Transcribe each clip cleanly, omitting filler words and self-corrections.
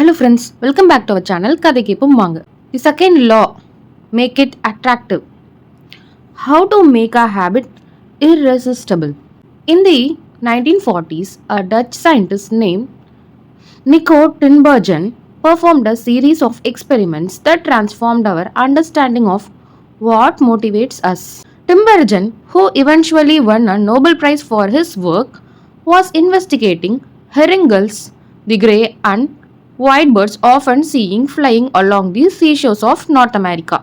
Hello friends, welcome back to our channel கதை கேப்போம் வாங்க. The second law, make it attractive. How to make a habit irresistible. In the 1940s, a Dutch scientist named Nico Tinbergen performed a series of experiments that transformed our understanding of what motivates us. Tinbergen, who eventually won a Nobel Prize for his work, was investigating herring gulls, the grey and white birds often seen flying along the seashores of North America.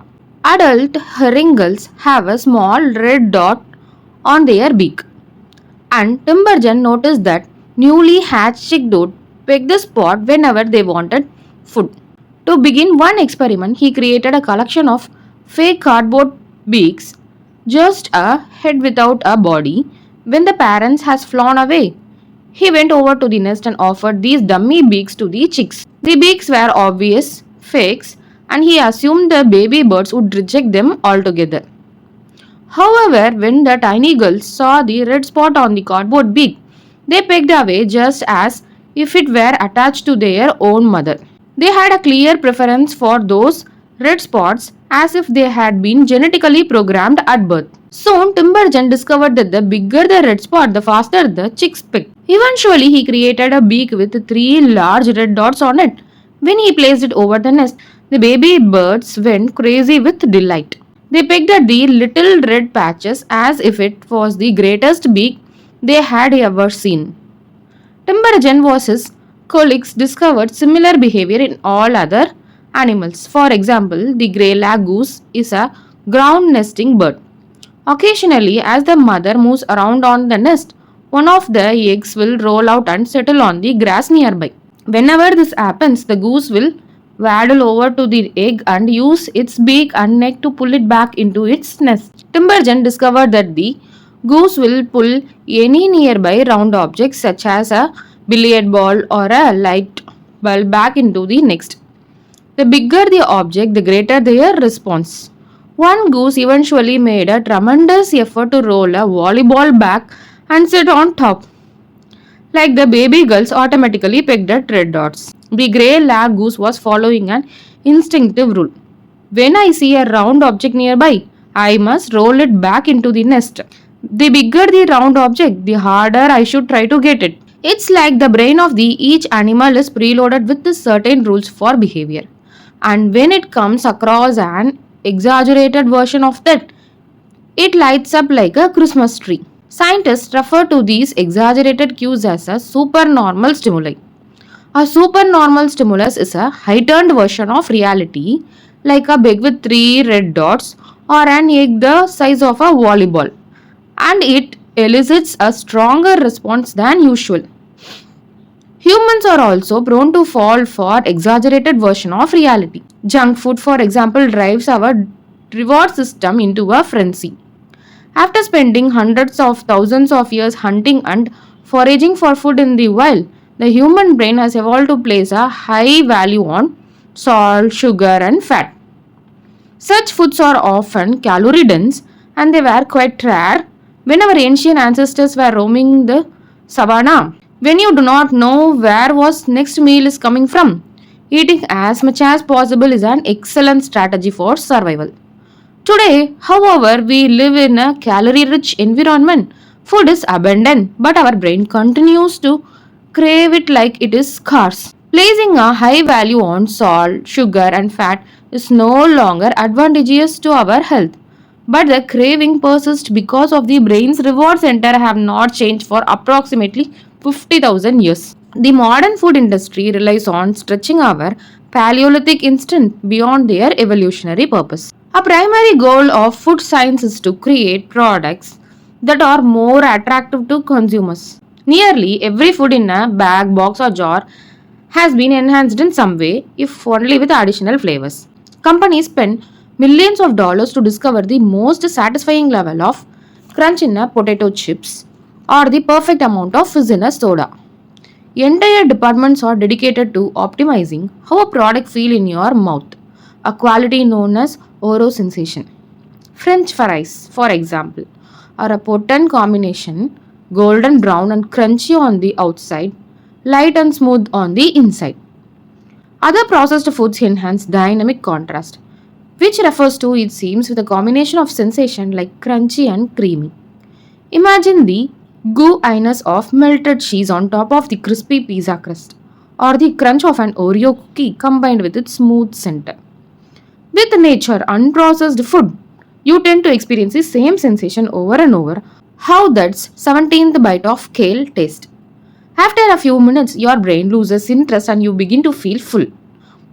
Adult herring gulls have a small red dot on their beak, and Timbergen noticed that newly hatched chickadee picked the spot whenever they wanted food. To begin one experiment, he created a collection of fake cardboard beaks, just a head without a body. When the parents has flown away, he went over to the nest and offered these dummy beaks to the chicks. The beaks were obvious fakes, and he assumed the baby birds would reject them altogether. However, when the tiny girls saw the red spot on the cardboard beak, they pecked away just as if it were attached to their own mother. They had a clear preference for those red spots as if they had been genetically programmed at birth. Soon, Timbergen discovered that the bigger the red spot, the faster the chicks picked. Eventually, he created a beak with 3 large red dots on it. When he placed it over the nest, the baby birds went crazy with delight. They pecked at the little red patches as if it was the greatest beak they had ever seen. Timbergen was his colleagues discovered similar behavior in all other animals. For example, the grey lag goose is a ground nesting bird. Occasionally, as the mother moves around on the nest, one of the eggs will roll out and settle on the grass nearby. Whenever this happens, the goose will waddle over to the egg and use its beak and neck to pull it back into its nest. Timbergen discovered that the goose will pull any nearby round object such as a billiard ball or a light bulb back into the nest. The bigger the object, the greater their response. One goose eventually made a tremendous effort to roll a volleyball back and sit on top. Like the baby gulls automatically picked at red dots. The grey lag goose was following an instinctive rule. When I see a round object nearby, I must roll it back into the nest. The bigger the round object, the harder I should try to get it. It's like the brain of each animal is preloaded with certain rules for behavior. And when it comes across an exaggerated version of that, it lights up like a Christmas tree. Scientists refer to these exaggerated cues as a supernormal stimuli. A supernormal stimulus is a heightened version of reality, like a bug with 3 red dots or an egg the size of a volleyball, and it elicits a stronger response than usual. Humans are also prone to fall for exaggerated version of reality. Junk food, for example, drives our reward system into a frenzy. After spending hundreds of thousands of years hunting and foraging for food in the wild, the human brain has evolved to place a high value on salt, sugar, and fat. Such foods are often calorie dense and they were quite rare when our ancient ancestors were roaming the savannah. When you do not know where was next meal is coming from, eating as much as possible is an excellent strategy for survival. Today, however, we live in a calorie-rich environment. Food is abundant, but our brain continues to crave it like it is scarce. Placing a high value on salt, sugar, and fat is no longer advantageous to our health. But the craving persists because of the brain's reward center have not changed for approximately 50,000 years. The modern food industry relies on stretching our Paleolithic instinct beyond their evolutionary purpose. A primary goal of food science is to create products that are more attractive to consumers. Nearly every food in a bag, box, or jar has been enhanced in some way, if only with additional flavors. Companies spend millions of dollars to discover the most satisfying level of crunch in a potato chips or the perfect amount of fizz in a soda. Entire departments are dedicated to optimizing how a product feels in your mouth, a quality known as oral sensation. French fries, for example, are a potent combination, golden brown and crunchy on the outside, light and smooth on the inside. Other processed foods enhance dynamic contrast, which refers to it seems with a combination of sensation like crunchy and creamy. Imagine the gooiness of melted cheese on top of the crispy pizza crust, or the crunch of an Oreo cookie combined with its smooth center. With nature unprocessed food, you tend to experience the same sensation over and over. How that's 17th bite of kale taste. After a few minutes, your brain loses interest and you begin to feel full.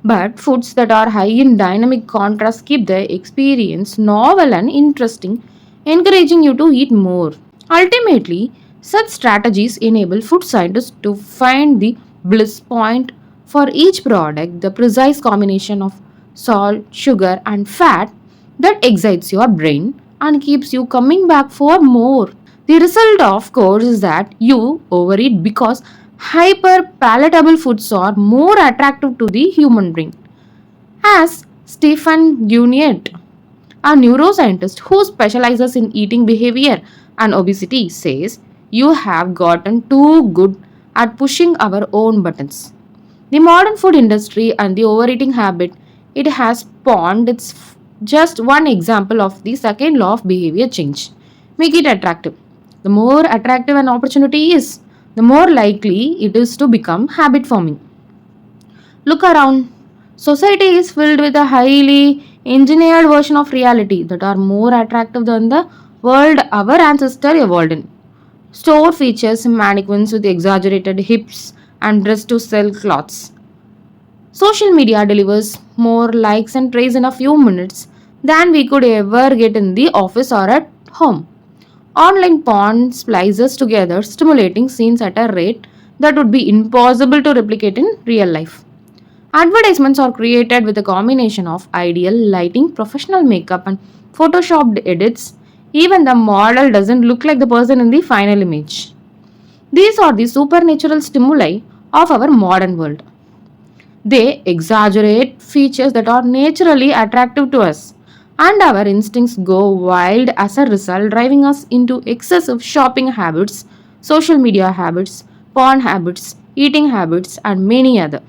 But foods that are high in dynamic contrast keep the experience novel and interesting, encouraging you to eat more. Ultimately, such strategies enable food scientists to find the bliss point for each product, the precise combination of salt, sugar, and fat that excites your brain and keeps you coming back for more. The result, of course, is that you overeat because hyper palatable foods are more attractive to the human brain. As Stephen Guniet, a neuroscientist who specializes in eating behavior and obesity, says, you have gotten too good at pushing our own buttons. The modern food industry and the overeating habit it has spawned its just one example of the second law of behavior change. Make it attractive. The more attractive an opportunity is, the more likely it is to become habit forming. Look around. Society is filled with a highly engineered version of reality that are more attractive than the world our ancestors evolved in. Store features mannequins with exaggerated hips and dressed to sell clothes. Social media delivers more likes and praise in a few minutes than we could ever get in the office or at home. Online porn splices together stimulating scenes at a rate that would be impossible to replicate in real life. Advertisements are created with a combination of ideal lighting, professional makeup, and photoshopped edits. Even the model doesn't look like the person in the final image. These are the supernatural stimuli of our modern world. They exaggerate features that are naturally attractive to us, and our instincts go wild as a result, driving us into excessive shopping habits, social media habits, porn habits, eating habits, and many other.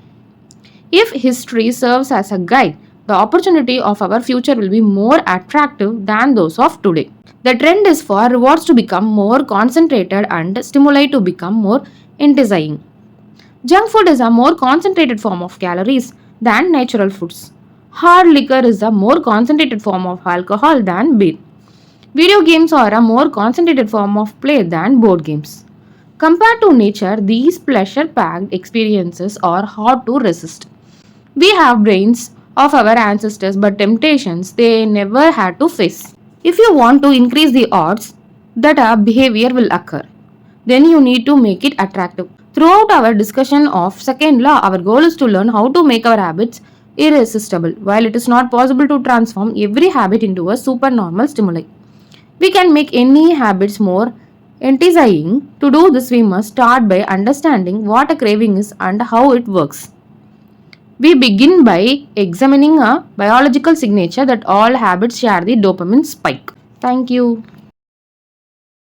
If history serves as a guide, the opportunity of our future will be more attractive than those of today. The trend is for rewards to become more concentrated and stimuli to become more enticing. Junk food is a more concentrated form of calories than natural foods. Hard liquor is a more concentrated form of alcohol than beer. Video games are a more concentrated form of play than board games. Compared to nature, these pleasure packed experiences are hard to resist. We have brains of our ancestors, but temptations they never had to face. If you want to increase the odds that a behavior will occur, then you need to make it attractive. Throughout our discussion of second law, our goal is to learn how to make our habits irresistible. While it is not possible to transform every habit into a supernormal stimuli, we can make any habits more enticing. To do this, we must start by understanding what a craving is and how it works. We begin by examining a biological signature that all habits share the dopamine spike. Thank you.